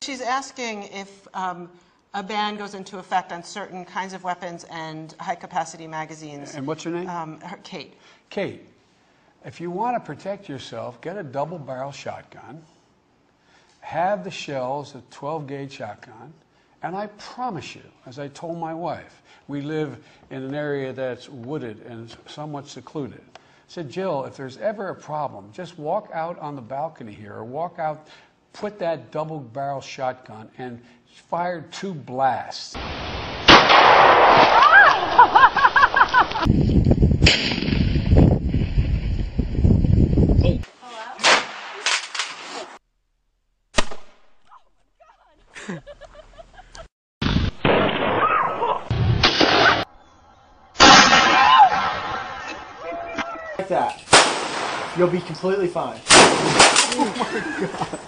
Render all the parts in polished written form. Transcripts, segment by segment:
She's asking if a ban goes into effect on certain kinds of weapons and high-capacity magazines. And what's her name? Kate. Kate, if you want to protect yourself, get a double-barrel shotgun, have the shells, a 12-gauge shotgun, and I promise you, as I told my wife, we live in an area that's wooded and somewhat secluded. I said, Jill, if there's ever a problem, just walk out on the balcony here or walk out, put that double-barrel shotgun and fire 2 blasts. Like that. You'll be completely fine. Oh my God.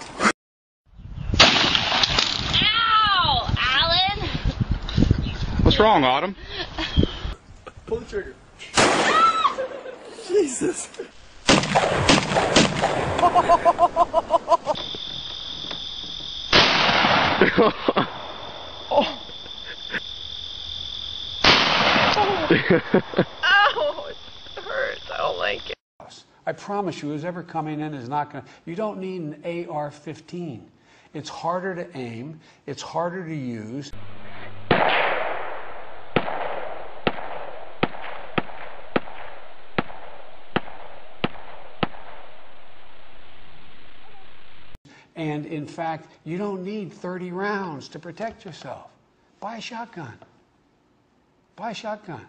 Ow! Alan! What's wrong, Autumn? Pull the trigger. Jesus. Oh. Ow! It hurts. I don't like it. I promise you, whoever's ever coming in is not going to, you don't need an AR-15. It's harder to aim, it's harder to use. And in fact, you don't need 30 rounds to protect yourself. Buy a shotgun. Buy a shotgun.